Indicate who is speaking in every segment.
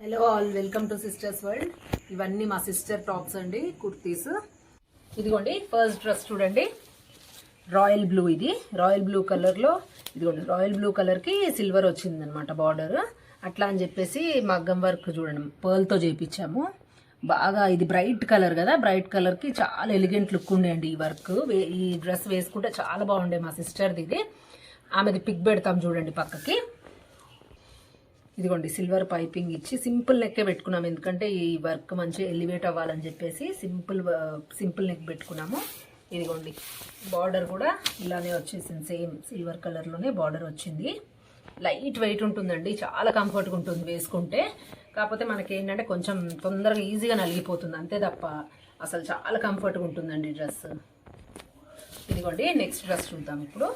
Speaker 1: Hello all, welcome to sisters world. ఇవన్నీ మా sister tops అండి, కుర్తీస్. ఇదిగోండి ఫస్ట్ డ్రెస్ చూడండి, రాయల్ బ్లూ. ఇది రాయల్ బ్లూ కలర్లో, ఇదిగోండి రాయల్ బ్లూ కలర్కి సిల్వర్ వచ్చింది అనమాట బార్డర్. అట్లా అని చెప్పేసి మగ్గం వర్క్ చూడండి పర్ల్తో చేయించాము. బాగా ఇది బ్రైట్ కలర్ కదా, బ్రైట్ కలర్కి చాలా ఎలిగెంట్ లుక్ ఉండేయండి ఈ వర్క్. ఈ డ్రెస్ వేసుకుంటే చాలా బాగుండే మా సిస్టర్ది. ఇది ఆమెది పిక్ పెడతాం చూడండి పక్కకి. ఇదిగోండి సిల్వర్ పైపింగ్ ఇచ్చి సింపుల్ నెక్కే పెట్టుకున్నాం, ఎందుకంటే ఈ వర్క్ మంచిగా ఎలివేట్ అవ్వాలని చెప్పేసి సింపుల్ నెక్ పెట్టుకున్నాము. ఇదిగోండి బార్డర్ కూడా ఇలానే వచ్చేసింది, సేమ్ సిల్వర్ కలర్లోనే బార్డర్ వచ్చింది. లైట్ వెయిట్ ఉంటుందండి, చాలా కంఫర్ట్గా ఉంటుంది వేసుకుంటే. కాకపోతే మనకి ఏంటంటే కొంచెం తొందరగా ఈజీగా నలిగిపోతుంది అంతే తప్ప అసలు చాలా కంఫర్ట్గా ఉంటుందండి డ్రెస్. ఇదిగోండి నెక్స్ట్ డ్రెస్ చూద్దాం ఇప్పుడు.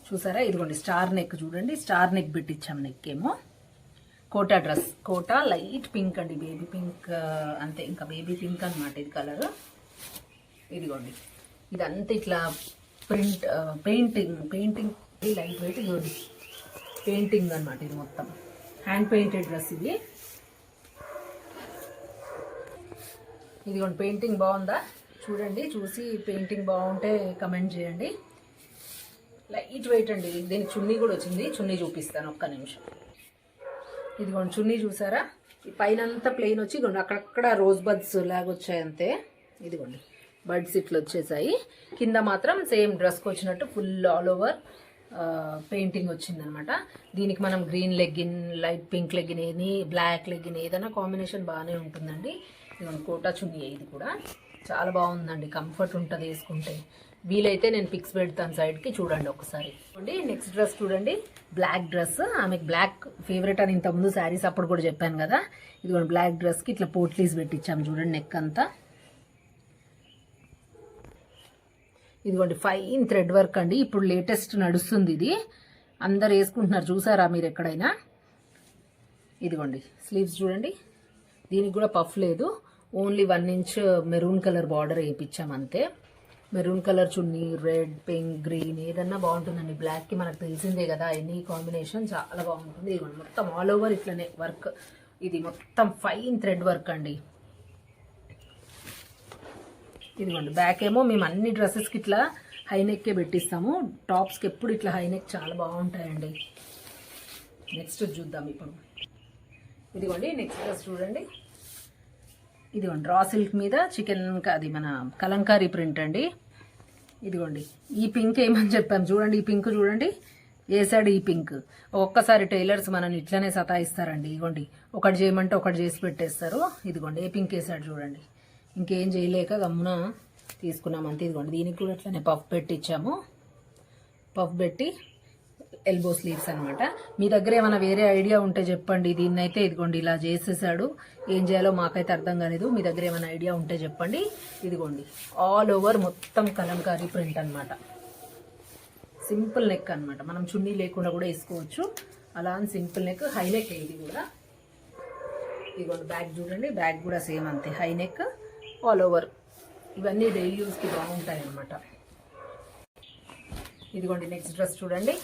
Speaker 1: చూసారా, ఇదిగోండి స్టార్ నెక్ చూడండి, స్టార్ నెక్ పెట్టించాం. నెక్ ఏమో Kota dress, Kota light pink అండి, బేబీ పింక్ అంతే, ఇంకా బేబీ పింక్ అనమాట ఇది కలర్. ఇదిగోండి ఇదంతా ఇట్లా పెయింటింగ్ లైట్ వెయిట్. ఇదిగోండి పెయింటింగ్ అనమాట, ఇది మొత్తం హ్యాండ్ పెయింటెడ్ డ్రెస్ ఇది. ఇదిగోండి పెయింటింగ్ బాగుందా చూడండి, చూసి పెయింటింగ్ బాగుంటే కమెంట్ చేయండి. లైట్ వెయిట్ అండి. దీనికి చున్నీ కూడా వచ్చింది, చున్నీ చూపిస్తాను ఒక్క నిమిషం. ఇదిగోండి చున్నీ చూసారా, ఈ పైన అంతా ప్లెయిన్ వచ్చి ఇదిగోండి అక్కడక్కడ రోజ్ బడ్స్ లాగా వచ్చాయి అంతే. ఇదిగోండి బడ్స్ ఇట్లా వచ్చేసాయి. కింద మాత్రం సేమ్ డ్రెస్కి వచ్చినట్టు ఫుల్ ఆల్ ఓవర్ పెయింటింగ్ వచ్చిందనమాట. దీనికి మనం green legging, light pink legging, ఏది బ్లాక్ లెగ్గిన్ ఏదైనా కాంబినేషన్ బాగానే ఉంటుందండి. ఇదిగోండి కోటా చున్నీ, ఇది కూడా చాలా బాగుందండి, కంఫర్ట్ ఉంటుంది వేసుకుంటే. వీలైతే నేను పిక్స్ పెడతాను సైడ్కి, చూడండి ఒకసారి. నెక్స్ట్ డ్రెస్ చూడండి, బ్లాక్ డ్రెస్. ఆమెకు బ్లాక్ ఫేవరెట్ అని ఇంతకుముందు శారీస్ అప్పుడు కూడా చెప్పాను కదా. ఇదిగోండి బ్లాక్ డ్రెస్కి ఇట్లా పోట్లీస్ పెట్టించాము చూడండి నెక్ అంతా. ఇదిగోండి ఫైన్ థ్రెడ్ వర్క్ అండి, ఇప్పుడు లేటెస్ట్ నడుస్తుంది ఇది, అందరు వేసుకుంటున్నారు చూసారా మీరు ఎక్కడైనా. ఇదిగోండి స్లీవ్స్ చూడండి, దీనికి కూడా పఫ్ లేదు, only 1 inch maroon colour border వేయించాం అంతే. మెరూన్ కలర్ చున్నీ, రెడ్, పింక్, గ్రీన్ ఏదన్నా బాగుంటుందండి. బ్లాక్కి మనకు తెలిసిందే కదా, ఎనీ కాంబినేషన్ చాలా బాగుంటుంది. ఇదిగోండి మొత్తం ఆల్ ఓవర్ ఇట్లనే వర్క్, ఇది మొత్తం ఫైన్ థ్రెడ్ వర్క్ అండి. ఇదిగోండి బ్యాక్ ఏమో మేము అన్ని డ్రెస్సెస్కి ఇట్లా హైనెక్కే పెట్టిస్తాము, టాప్స్కి ఎప్పుడు ఇట్లా హైనెక్ చాలా బాగుంటాయండి. నెక్స్ట్ చూద్దాం ఇప్పుడు. ఇదిగోండి నెక్స్ట్ డ్రెస్ చూడండి, ఇదిగోండి రా సిల్క్ మీద చికెన్, అది మన కలంకారీ ప్రింట్ అండి. ఇదిగోండి ఈ పింక్ ఏమని చెప్పాము చూడండి, ఈ పింక్ చూడండి వేసాడు ఈ పింక్. ఒక్కసారి టైలర్స్ మనల్ని ఇట్లనే సతాయిస్తారండి. ఇదిగోండి ఒకటి చేయమంటే ఒకటి చేసి పెట్టేస్తారు. ఇదిగోండి ఏ పింక్ వేసాడు చూడండి, ఇంకేం చేయలేక గమ్మున తీసుకున్నాం అంతే. ఇదిగోండి దీనికి కూడా ఇట్లనే పఫ్ పెట్టించాము, పఫ్ పెట్టి ఎల్బో స్లీవ్స్ అనమాట. మీ దగ్గర ఏమైనా వేరే ఐడియా ఉంటే చెప్పండి. దీన్నైతే ఇదిగోండి ఇలా చేసేసాడు, ఏం చేయాలో మాకైతే అర్థం కాలేదు. మీ దగ్గర ఏమైనా ఐడియా ఉంటే చెప్పండి. ఇదిగోండి ఆల్ ఓవర్ మొత్తం కలంకారీ ప్రింట్ అనమాట, సింపుల్ నెక్ అనమాట, మనం చున్నీ లేకుండా కూడా వేసుకోవచ్చు. అలా అని సింపుల్ నెక్, హై నెక్ ఇది కూడా. ఇదిగోండి బ్యాక్ చూడండి, బ్యాక్ కూడా సేమ్ అంతే, హై నెక్ ఆల్ ఓవర్. ఇవన్నీ డైలీ యూస్కి బాగుంటాయి అనమాట. ఇదిగోండి నెక్స్ట్ డ్రెస్ చూడండి,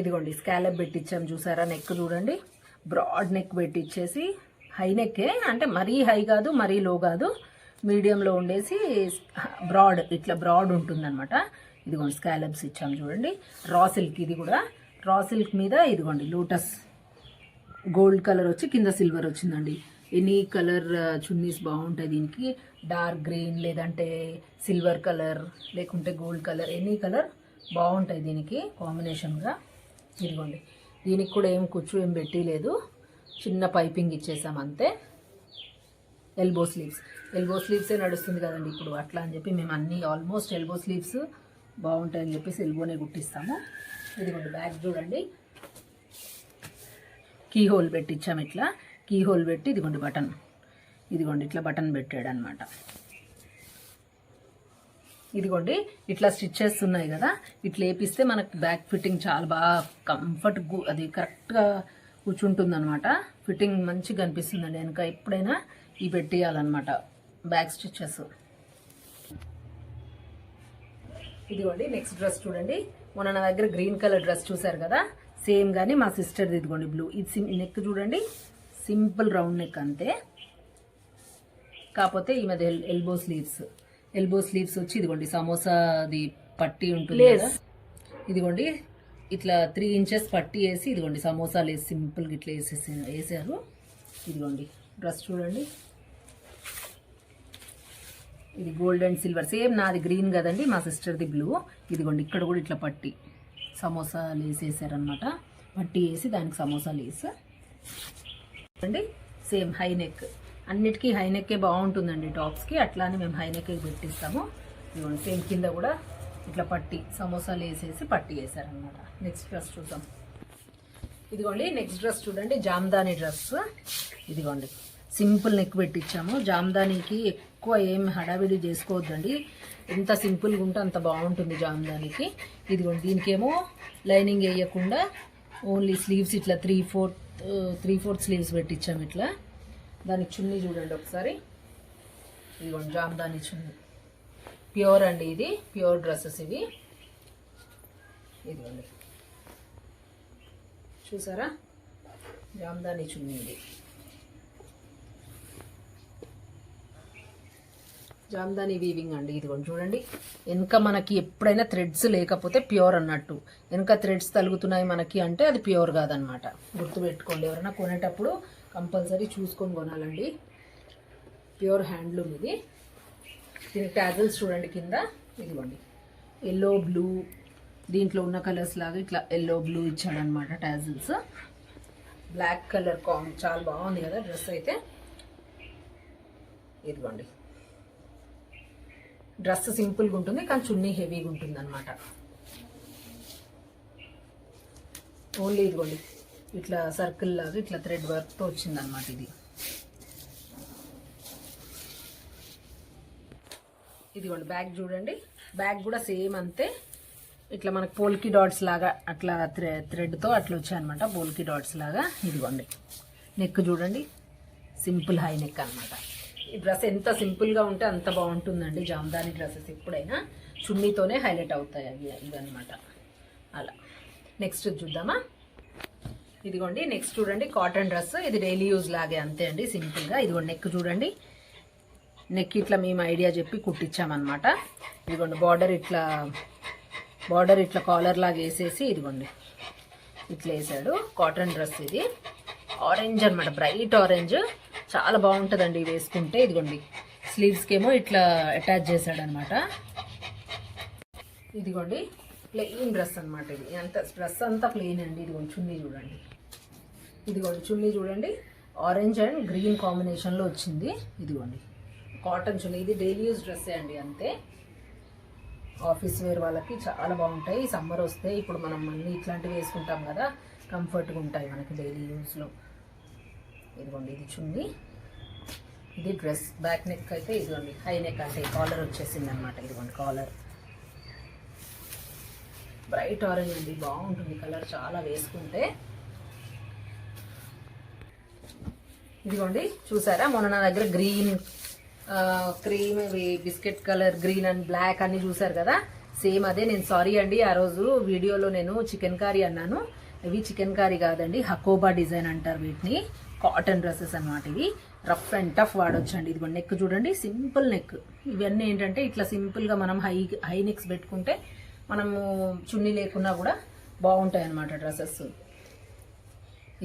Speaker 1: ఇదిగోండి స్కాలప్ పెట్టించాం చూసారా, నెక్ చూడండి బ్రాడ్ నెక్ పెట్టించేసి, హై నెక్కే అంటే మరీ హై కాదు మరీ లో కాదు, మీడియంలో ఉండేసి బ్రాడ్, ఇట్లా బ్రాడ్ ఉంటుందన్నమాట. ఇదిగోండి స్కాలప్స్ ఇచ్చాం చూడండి. రా సిల్క్, ఇది కూడా రా సిల్క్ మీద ఇదిగోండి లోటస్ గోల్డ్ కలర్ వచ్చి కింద సిల్వర్ వచ్చిందండి. ఎనీ కలర్ చున్నీస్ బాగుంటాయి దీనికి, డార్క్ గ్రీన్ లేదంటే సిల్వర్ కలర్ లేకుంటే గోల్డ్ కలర్, ఎనీ కలర్ బాగుంటాయి దీనికి కాంబినేషన్గా. ఇదిగోండి దీనికి కూడా ఏం కుచ్చు ఏం పెట్టలేదు, చిన్న పైపింగ్ ఇచ్చేసాం అంతే. ఎల్బో స్లీవ్సే నడుస్తుంది కదండి ఇప్పుడు, అట్లా అని చెప్పి మేము అన్నీ ఆల్మోస్ట్ ఎల్బో స్లీవ్స్ బాగుంటాయని చెప్పేసి ఎల్బోనే కుట్టిస్తాము. ఇదిగోండి బ్యాక్ చూడండి, కీ హోల్ పెట్టించాము, ఇట్లా కీ హోల్ పెట్టి ఇదిగోండి బటన్, ఇదిగోండి ఇట్లా బటన్ పెట్టాడు అనమాట. ఇదిగోండి ఇట్లా స్టిచ్చెస్ ఉన్నాయి కదా, ఇట్లా వేపిస్తే మనకు బ్యాక్ ఫిట్టింగ్ చాలా బాగా కంఫర్ట్, అది కరెక్ట్గా కూర్చుంటుంది అనమాట. ఫిట్టింగ్ మంచిగా కనిపిస్తుందండి. వెనక ఎప్పుడైనా ఇవి పెట్టేయాలన్నమాట బ్యాక్ స్టిచ్చెస్. ఇదిగోండి నెక్స్ట్ డ్రెస్ చూడండి, మొన్న నా దగ్గర గ్రీన్ కలర్ డ్రెస్ చూసారు కదా, సేమ్ కానీ మా సిస్టర్ది ఇదిగోండి బ్లూ. ఇది నెక్ చూడండి, సింపుల్ రౌండ్ నెక్ అంతే. కాకపోతే ఈ మధ్య ఎల్బో స్లీవ్స్ వచ్చి ఇదిగోండి సమోసాది పట్టి ఉంటుంది కదా, ఇదిగోండి ఇట్లా 3 ఇంచెస్ పట్టి వేసి ఇదిగోండి సమోసాలు వేసి సింపుల్గా ఇట్లా వేసారు. ఇదిగోండి డ్రెస్ చూడండి, ఇది గోల్డ్ అండ్ సిల్వర్. సేమ్ నాది గ్రీన్ కదండి, మా సిస్టర్ది బ్లూ. ఇదిగోండి ఇక్కడ కూడా ఇట్లా పట్టి సమోసాలు వేసేసారనమాట. పట్టి వేసి దానికి సమోసాలు వేసి అండి. సేమ్ హై నెక్, అన్నిటికీ హై నెక్కే బాగుంటుందండి టాప్స్కి, అట్లానే మేము హై నెక్కే పెట్టిస్తాము. ఇదిగోండి సేమ్ కింద కూడా ఇట్లా పట్టి సమోసాలు వేసేసి పట్టి వేసారనమాట. నెక్స్ట్ డ్రెస్ చూద్దాం. ఇదిగోండి నెక్స్ట్ డ్రెస్ చూడండి, జామ్దాని డ్రెస్. ఇదిగోండి సింపుల్ నెక్ పెట్టించాము. జామ్దానికి ఎక్కువ ఏం హడావిడి చేసుకోవద్దండి, ఎంత సింపుల్గా ఉంటే అంత బాగుంటుంది జామ్దానికి. ఇదిగోండి దీనికేమో లైనింగ్ వేయకుండా ఓన్లీ స్లీవ్స్ ఇట్లా 3/4 స్లీవ్స్ పెట్టించాము ఇట్లా. దానికి చున్నీ చూడండి ఒకసారి, ఇదిగోండి జామ్దాని చున్నీ, ప్యూర్ అండి, ఇది ప్యూర్ డ్రెస్సెస్ ఇవి. ఇదిగోండి చూసారా, జామ్దాని చున్నీ ఇది. జామ్దాని వీవింగ్ అండి. ఇదిగోండి చూడండి, వెనక మనకి ఎప్పుడైనా థ్రెడ్స్ లేకపోతే ప్యూర్ అన్నట్టు. వెనక థ్రెడ్స్ తలుగుతున్నాయి మనకి అంటే అది ప్యూర్ కాదనమాట, గుర్తుపెట్టుకోండి. ఎవరైనా కొనేటప్పుడు కంపల్సరీ చూసుకొని కొనాలండి. ప్యూర్ హ్యాండ్లూమ్ ఇది. దీని టాజల్స్ చూడండి కింద, ఇదిగోండి ఎల్లో బ్లూ, దీంట్లో ఉన్న కలర్స్ లాగా ఇట్లా ఎల్లో బ్లూ ఇచ్చాడనమాట టాజల్స్. బ్లాక్ కలర్ చాలా బాగుంది కదా డ్రెస్ అయితే. ఇదిగోండి డ్రెస్ సింపుల్గా ఉంటుంది కానీ చున్నీ హెవీగా ఉంటుంది అనమాట. ఓన్లీ ఇదిగోండి ఇట్లా సర్కిల్ లాగా ఇట్లా థ్రెడ్ వర్క్తో వచ్చిందనమాట ఇది. ఇదిగోండి బ్యాగ్ చూడండి, బ్యాగ్ కూడా సేమ్ అంతే. ఇట్లా మనకు పోల్కి డాట్స్ లాగా అట్లా థ్రెడ్తో అట్లా వచ్చాయన్నమాట, పోల్కి డాట్స్ లాగా. ఇదిగోండి నెక్ చూడండి, సింపుల్ హై నెక్ అనమాట. ఈ డ్రెస్ ఎంత సింపుల్గా ఉంటే అంత బాగుంటుందండి. జామ్దాని డ్రెస్సెస్ ఎప్పుడైనా చున్నీతోనే హైలైట్ అవుతాయి అవి ఇవన్నమాట. అలా నెక్స్ట్ చూద్దామా. ఇదిగోండి నెక్స్ట్ చూడండి కాటన్ డ్రెస్, ఇది డైలీ యూజ్ లాగే అంతే అండి సింపుల్గా. ఇదిగోండి నెక్ చూడండి, నెక్ ఇట్లా మేము ఐడియా చెప్పి కుట్టించామన్నమాట. ఇదిగోండి బార్డర్ ఇట్లా కాలర్ లాగా వేసేసి ఇదిగోండి ఇట్లా వేసాడు. కాటన్ డ్రెస్ ఇది, ఆరెంజ్ అనమాట, బ్రైట్ ఆరెంజ్, చాలా బాగుంటుందండి వేసుకుంటే. ఇదిగోండి స్లీవ్స్కి ఏమో ఇట్లా అటాచ్ చేశాడనమాట. ఇదిగోండి ప్లెయిన్ డ్రెస్ అనమాట, ఇది అంత డ్రెస్ అంతా ప్లెయిన్ అండి. ఇదిగోండి చున్నీ చూడండి, ఇదిగోండి చున్నీ చూడండి, ఆరెంజ్ అండ్ గ్రీన్ కాంబినేషన్లో వచ్చింది. ఇదిగోండి కాటన్ చున్నీ, ఇది డైలీ యూజ్ డ్రెస్సే అండి అంతే. ఆఫీస్ వేర్ వాళ్ళకి చాలా బాగుంటాయి. సమ్మర్ వస్తే ఇప్పుడు మనం అన్నీ ఇట్లాంటివి వేసుకుంటాం కదా, కంఫర్ట్గా ఉంటాయి మనకి డైలీ యూస్లో. ఇదిగోండి ఇది చున్నీ, ఇది డ్రెస్. బ్యాక్ నెక్ అయితే ఇదిగోండి హై నెక్ అంటే కాలర్ వచ్చేసింది అనమాట. ఇదిగోండి కాలర్ బ్రైట్ ఆరెంజ్ అండి, బాగుంటుంది కలర్ చాలా వేసుకుంటే. ఇదిగోండి చూసారా, మొన్న నా దగ్గర green, cream, biscuit colour, green and black అన్ని చూసారు కదా, సేమ్ అదే. నేను సారీ అండి, ఆ రోజు వీడియోలో నేను చికెన్ కర్రీ అన్నాను. ఇవి చికెన్ కర్రీ కాదండి, హకోబా డిజైన్ అంటారు వీటిని. కాటన్ డ్రెస్సెస్ అనమాట ఇవి, రఫ్ అండ్ టఫ్ వాడొచ్చు అండి. ఇదిగోండి నెక్ చూడండి, సింపుల్ నెక్. ఇవన్నీ ఏంటంటే ఇట్లా సింపుల్గా మనం హై నెక్స్ పెట్టుకుంటే మనము చున్నీ లేకున్నా కూడా బాగుంటాయి అన్నమాట డ్రెస్సెస్.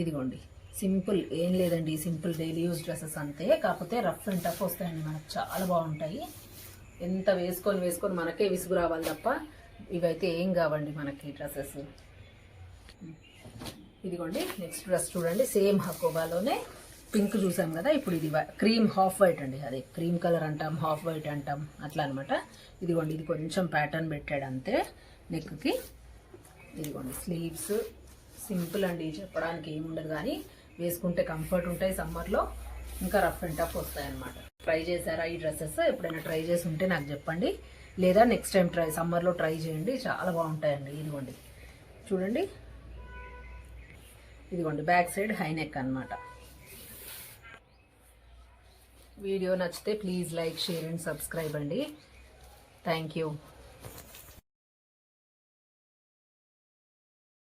Speaker 1: ఇదిగోండి సింపుల్, ఏం లేదండి, సింపుల్ డైలీ యూజ్ డ్రెస్సెస్ అంతే. కాకపోతే రఫ్ అండ్ టఫ్ వస్తాయండి మనకు, చాలా బాగుంటాయి. ఎంత వేసుకొని మనకే విసుగు రావాలి తప్ప ఇవైతే ఏం కావండి మనకి డ్రెస్సెస్. ఇదిగోండి నెక్స్ట్ డ్రెస్ చూడండి, సేమ్ హకోబాలోనే పింక్ చూసాం కదా, ఇప్పుడు ఇది క్రీమ్ హాఫ్ వైట్ అండి, అదే క్రీమ్ కలర్ అంటాం, హాఫ్ వైట్ అంటాం అట్లా అనమాట. ఇదిగోండి ఇది కొంచెం ప్యాటర్న్ పెట్టాడు అంతే నెక్కి. ఇదిగోండి స్లీవ్స్ సింపుల్ అండి, చెప్పడానికి ఏముండదు కానీ వేసుకుంటే కంఫర్ట్ ఉంటాయి సమ్మర్లో, ఇంకా రఫ్ అండ్ టఫ్ వస్తాయి అన్నమాట. ట్రై చేశారా ఈ డ్రెస్సెస్? ఎప్పుడైనా ట్రై చేసి ఉంటే నాకు చెప్పండి, లేదా నెక్స్ట్ టైం సమ్మర్లో ట్రై చేయండి, చాలా బాగుంటాయండి. ఇదిగోండి చూడండి, ఇదిగోండి బ్యాక్ సైడ్ హై నెక్ అన్నమాట. వీడియో నచ్చితే please like, share and subscribe అండి. Thank you.